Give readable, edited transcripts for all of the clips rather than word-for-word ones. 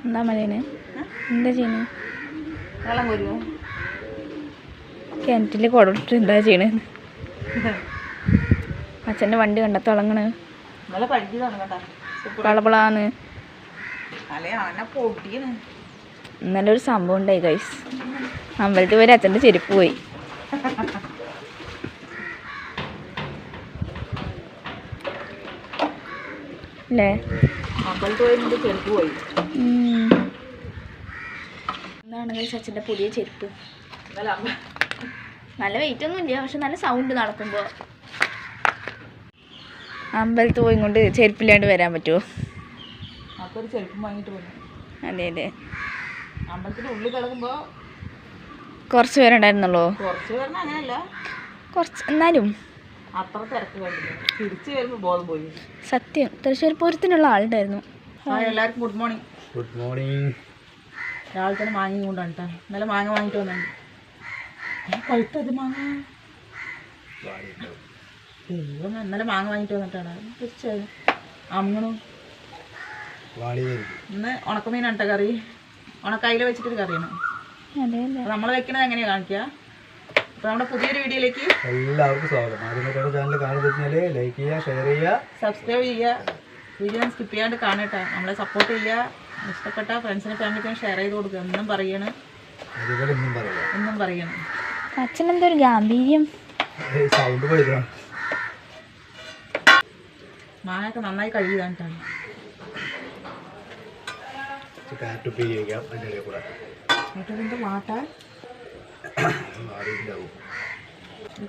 എന്താ മലേന് എന്താ ചെയ്യണേ? വെള്ളം കോരുവോ? കിണറ്റിൽ കുടമിട്ട് എന്താ ചെയ്യണേ? അച്ഛൻ്റെ വണ്ടി കണ്ട തിളങ്ങണ് നല്ല പഴുകിയതാണ് കേട്ടോ, കളപ്പളാന്ന്. അല്ലേ അവനെ പൊടിയാണ്. ഇന്നലെ ഒരു സംഭവം ഉണ്ടായി ഗൈസ്. അമ്പലത്തിൽ വരെ അച്ഛൻ്റെ ചെരുപ്പ് പോയി. അല്ലേ? അമ്പലത്തിൽ പോയി ചെരുപ്പ് പോയി. എന്താണ് ഗൈസ് അച്ഛൻ്റെ പുതിയ ചെരുപ്പ്? നല്ല വെയിറ്റ് ഒന്നും ഇല്ല, പക്ഷെ നല്ല സൗണ്ട് നടക്കുമ്പോൾ. അമ്പലത്തിൽ പോയി കൊണ്ട് ചെരുപ്പില്ലാണ്ട് വരാൻ പറ്റുമോ? അപ്പോൾ ഒരു ചെരുപ്പ് വാങ്ങിയിട്ട് പോകും. അതെ അതെ. അമ്പലത്തിൻ്റെ ഉള്ളിൽ കിടക്കുമ്പോൾ കുറച്ച് പേരുണ്ടായിരുന്നുള്ളൂ. കുറച്ച് പേരണം അങ്ങനെയല്ല, കുറച്ച് എന്നാലും അത്ര തിരക്ക് കണ്ടില്ല. തിരിച്ചു വരുമ്പോൾ ബോധം പോയി. സത്യം തൃശ്ശൂർ പൂരത്തിനുള്ള ആളുണ്ടായിരുന്നു. എല്ലാവർക്കും ഗുഡ് മോർണിംഗ്. Good morning. രാവിലെ തന്നെ മാങ്ങ കൊണ്ടാണ് കേട്ടോ. ഇന്നലെ മാങ്ങ വാങ്ങിയിട്ട് വന്നുണ്ട്. പഴുത്തത് മാങ്ങ ദൈവം, ഇന്നലെ മാങ്ങ വാങ്ങിയിട്ട് വന്നിട്ടാണ് തീർച്ചയായും അമ്മണു. ഇന്ന് ഉണക്കമീനാണ് കേട്ടോ കറി. ഉണക്കയില വെച്ചിട്ടൊരു കറിയാണ്. നമ്മൾ വെക്കണത് എങ്ങനെയാണ് കാണിക്കുക. അപ്പോൾ നമ്മുടെ പുതിയൊരു വീഡിയോയിലേക്ക് എല്ലാവർക്കും സ്വാഗതം. ആദ്യമായിട്ടാണ് ചാനൽ കാണുന്നത് ലൈക്ക് ചെയ്യുക, ഷെയർ ചെയ്യുക, സബ്സ്ക്രൈബ് ചെയ്യുക. വീഡിയോ സ്കിപ്പ് ചെയ്യാണ്ട് കാണട്ടെ. നമ്മളെ സപ്പോർട്ട് ചെയ്യുക. ഇഷ്ടപ്പെട്ട ഫ്രണ്ട്സിനും ഫാമിലിക്കും ഷെയർ ചെയ്ത് കൊടുക്കുക. എന്നും പറയണം, എന്നും പറയണം. അച്ഛനെന്തൊരു ഗാംഭീര്യം. സൗണ്ട് പോയതാ. മാങ്ങയൊക്കെ നന്നായി കഴുകിയതാണ്. എന്നിട്ട് മാട്ട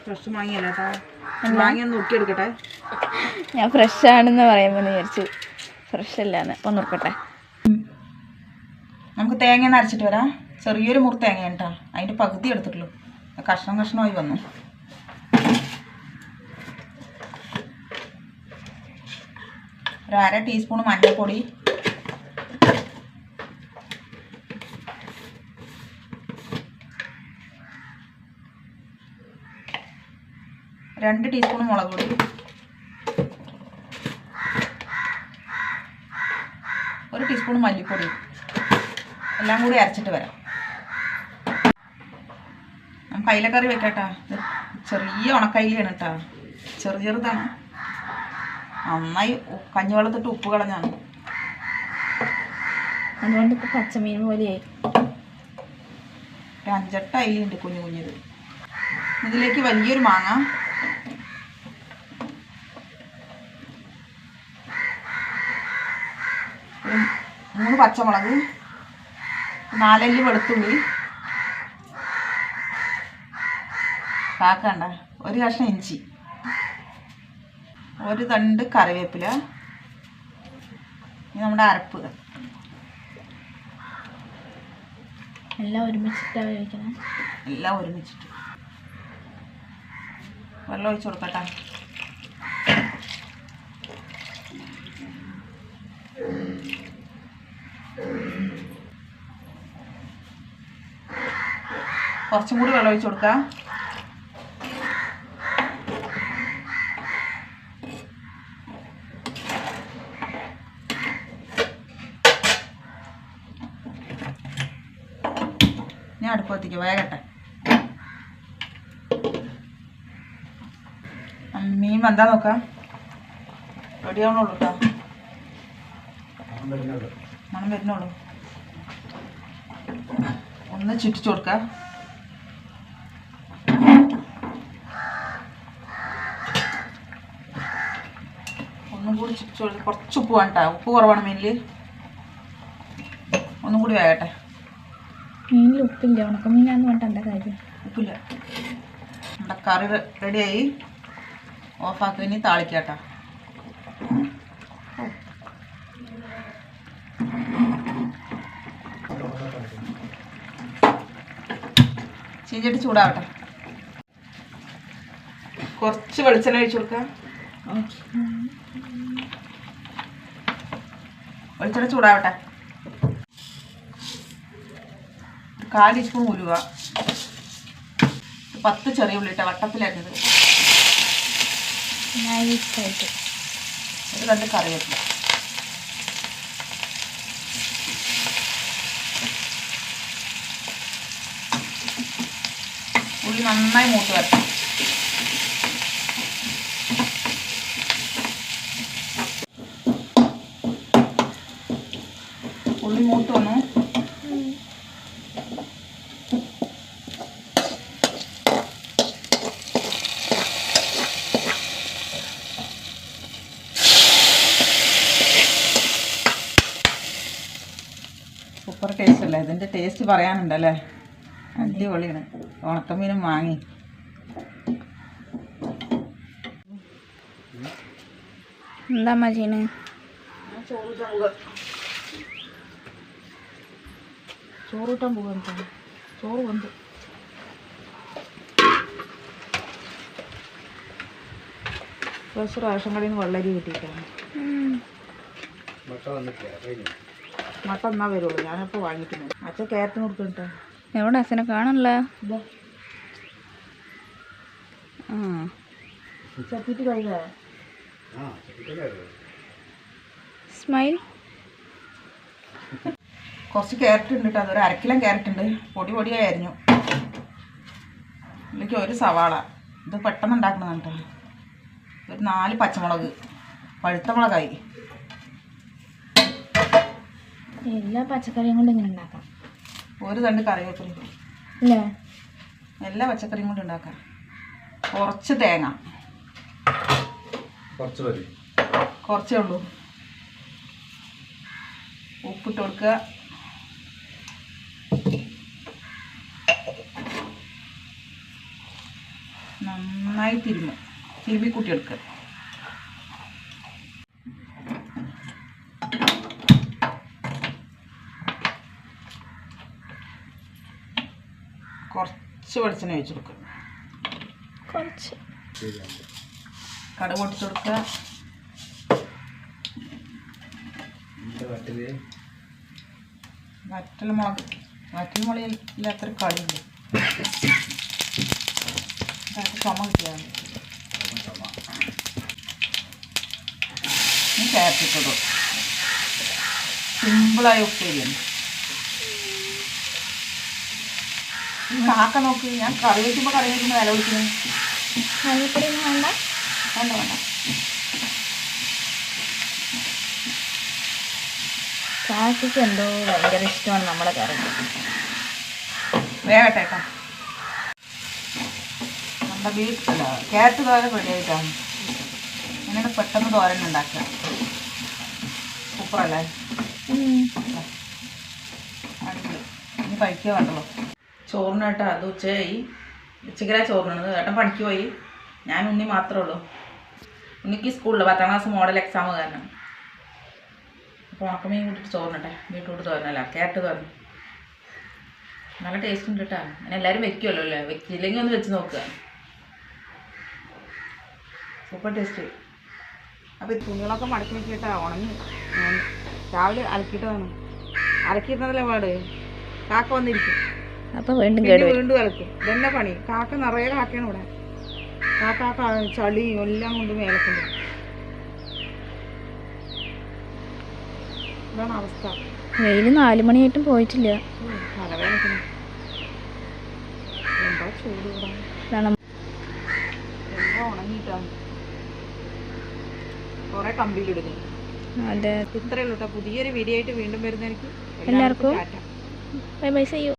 ഫ്രഷ് മാങ്ങിയല്ല കേട്ടോ. മാങ്ങയൊന്ന് നോക്കിയെടുക്കട്ടെ. ഞാൻ ഫ്രഷ് ആണെന്ന് പറയുമ്പോൾ വിചാരിച്ചു ഫ്രഷ് അല്ലാന്ന്. അപ്പം നോക്കട്ടെ. നമുക്ക് തേങ്ങ അരച്ചിട്ട് വരാം. ചെറിയൊരു മുറി തേങ്ങ കേട്ടോ, അതിൻ്റെ പകുതി എടുത്തിട്ടുള്ളൂ. കഷ്ണം കഷ്ണമായി വന്നു. ഒരു 1/2 ടീസ്പൂൺ മഞ്ഞൾപ്പൊടി, 2 ടീസ്പൂൺ മുളക് പൊടി, 1 ടീസ്പൂൺ മല്ലിപ്പൊടി, എല്ലാം കൂടി അരച്ചിട്ട് വരാം. നമുക്ക് അയിലക്കറി വെക്കാട്ടാ. ചെറിയ ഉണക്കയിലാണ് കേട്ടോ, ചെറുതാണ്. നന്നായി കഞ്ഞിവെള്ളത്തിട്ട് ഉപ്പ് കളഞ്ഞാണ്, അതുകൊണ്ട് ഇപ്പോൾ പച്ചമീൻ പോലെയായി. ഒരു 5-8 അയിലുണ്ട് കുഞ്ഞു കുഞ്ഞത്. ഇതിലേക്ക് വലിയൊരു മാങ്ങ, ഒരു 3 പച്ചമുളക്, 4 അല്ലി വെളുത്തുള്ളി, കാക്കണ്ട, 1 കഷ്ണം ഇഞ്ചി, 1 തണ്ട് കറിവേപ്പില. ഇനി നമ്മുടെ അരപ്പ് എല്ലാം ഒരുമിച്ചിട്ടാണ് കഴിക്കണം. എല്ലാം ഒരുമിച്ചിട്ട് വെള്ളം ഒഴിച്ച് കൊടുക്കട്ടെ. കുറച്ചും കൂടി വെള്ളം ഒഴിച്ച് കൊടുക്കാം. ഞാൻ അടുപ്പ് കത്തിക്കാം, വേഗട്ടെ. മീൻ വന്താ നോക്കാം. റെഡി ആവണുള്ളൂ കേട്ടോ, മണം വരുന്നുള്ളൂ. ഒന്ന് ചുറ്റിച്ചു കൊടുക്കാം. ഒന്നും കൂടി ചുറ്റിച്ചു കൊടുക്കാം. കുറച്ച് ഉപ്പ് വേണ്ട, ഉപ്പ് കുറവാണ് മീനിൽ. ഒന്നും കൂടി വേകട്ടെ. മീനിൽ ഉപ്പില്ല, ഉണക്കമീനാന്ന് പറഞ്ഞിട്ട് എന്താ കാര്യം? ഉപ്പില്ല. നമ്മുടെ കറി റെഡിയായി. ഓഫാക്കി ഇനി താളിക്കാട്ടോ. ചീഞ്ചട്ടി ചൂടാവട്ടെ. കുറച്ച് വെളിച്ചെണ്ണ ഒഴിച്ചു കൊടുക്കാം. വെളിച്ചെണ്ണ ചൂടാവട്ടെ. 1/4 ടീസ്പൂൺ ഉലുവ, 10 ചെറിയ ഉള്ളി ഇട്ട വട്ടത്തിലായിരുന്നത്, നൈസായിട്ട്. 1 തണ്ട് കറിവേപ്പില. ഉള്ളി നന്നായി മൂത്ത് വരട്ടെ. ഉള്ളി മൂത്ത് വന്നു. സൂപ്പർ ടേസ്റ്റ് അല്ലേ? ഇതിൻ്റെ ടേസ്റ്റ് പറയാനുണ്ടല്ലേ? അടിപൊളിയാണ്. ഉണക്കമീനും വാങ്ങി. എന്താ അമ്മ ചെയ്യണേ? ചോറൂട്ടാൻ പോകാൻ ചോറ് വന്നു. ഫ്രഷ് റേഷൻ കടയിൽ നിന്ന് വെള്ളരി കിട്ടിയിട്ടാണ്. മട്ട എന്നാ വരുള്ളൂ. ഞാനപ്പോൾ വാങ്ങിയിട്ടുണ്ട്. അച്ഛൻ ക്യാരറ്റ് കൊടുത്തിട്ടോ. എവിടെ അച്ഛനെ കാണണല്ലോ? ഇതാ ആ ചപ്പിട്ട് കഴിയാ. സ്മൈൽ. കുറച്ച് ക്യാരറ്റ് ഉണ്ട് കേട്ടോ. അതൊരു 1/2 കിലോ ക്യാരറ്റ് ഉണ്ട്. പൊടിയായി അരിഞ്ഞു. ഇതിലേക്ക് ഒരു സവാള. ഇത് പെട്ടെന്ന് ഉണ്ടാക്കണം കേട്ടോ. ഒരു 4 പച്ചമുളക്, പഴുത്ത മുളകായി. എല്ലാ പച്ചക്കറിയും കൊണ്ട് ഇങ്ങനെ ഉണ്ടാക്കാം. ഒരു തണ്ട് കറിവേപ്പില. അല്ലേ? എല്ലാ പച്ചക്കറിയും കൊണ്ട് ഉണ്ടാക്കാം. കുറച്ച് തേങ്ങ, കുറച്ചേ ഉള്ളൂ. ഉപ്പിട്ട് കൊടുക്കുക. നന്നായി തിരുമ്പി കൂട്ടിയെടുക്കുക. കുറച്ച് വെളിച്ചെണ്ണ ഒഴിച്ച് കൊടുക്കുക. കുറച്ച് കടുക് പൊട്ടിച്ച് കൊടുക്കുക. വറ്റൽമുളകിൽ അത്ര കളിയുണ്ട്. ചുമ കിട്ടിയാണ്. ക്യാരറ്റ് ഇട്ടു. സിമ്പിളായ ഉപ്പേരിയാണ്. കാക്ക നോക്ക്. ഞാൻ കറി വയ്ക്കുമ്പോൾ വില വിളിക്കുന്നത്. മഞ്ഞപ്പൊടി വേണ്ട. വേണ്ട. കാക്കയ്ക്ക് എന്തോ ഭയങ്കര ഇഷ്ടമാണ് നമ്മുടെ കറി. വേഗട്ടെ കേട്ടോ. നമ്മുടെ വീട്ടിലല്ല ക്യാരറ്റ് തോരൻ റെഡിയായിട്ടാണ്. ഇങ്ങനെ പെട്ടെന്ന് തോരൻ ഉണ്ടാക്കുക. സൂപ്പറല്ലേ? അടിപൊളി. ഇനി കഴിക്കുക വേണ്ടല്ലോ. ചോറിന് കേട്ടോ. അത് ഉച്ചയായി. ഉച്ചയ്ക്കല ചോറിനാണ്. ഏട്ടൻ പണിക്ക് പോയി. ഞാൻ ഉണ്ണി മാത്രമേ ഉള്ളൂ. ഉണ്ണിക്ക് സ്കൂളിൽ 10ാം ക്ലാസ് മോഡൽ എക്സാം കാരണം. അപ്പോൾ ഉണക്കമീൻ കൂട്ടിയിട്ട് ചോറിനട്ടെ. ബീട്രൂട്ട് തോരനല്ല, ക്യാരറ്റ് തോരൻ. നല്ല ടേസ്റ്റ് ഉണ്ട് കേട്ടോ. അങ്ങനെ എല്ലാവരും വെക്കുമല്ലോ അല്ലേ? വെക്കില്ലെങ്കിൽ ഒന്ന് വെച്ച് നോക്കുക. Super taste. അപ്പോൾ ഈ തുണികളൊക്കെ മടക്കി വെച്ചിട്ടാ ഉണങ്ങി. രാവിലെ അലക്കിയിട്ട് വേണം. അലക്കിയിരുന്നതല്ലേ പാട്. കാക്ക വന്നിരിക്കും. അപ്പോൾ വീണ്ടും അലക്കും. ഇതെന്നെ പണി. കാക്ക നിറയെ കാക്കയാണ് ഇവിടെ. കാക്ക ചളിയും എല്ലാം കൊണ്ട് മേലക്കൊണ്ട്. ഇതാണ് അവസ്ഥ. വെയിൽ 4 മണിയായിട്ടും പോയിട്ടില്ല. തലവേദന. എന്താ ചൂട് ഇവിടെ. എല്ലാം ഉണങ്ങിയിട്ടാണ്. കുറേ കമ്പിയിലിടുന്നു. അതെ. ഇത്രയേ ഉള്ളൂ കേട്ടോ. പുതിയൊരു വീഡിയോ ആയിട്ട് വീണ്ടും വരുന്നതായിരിക്കും. എല്ലാവർക്കും ബൈ ബൈ. See you.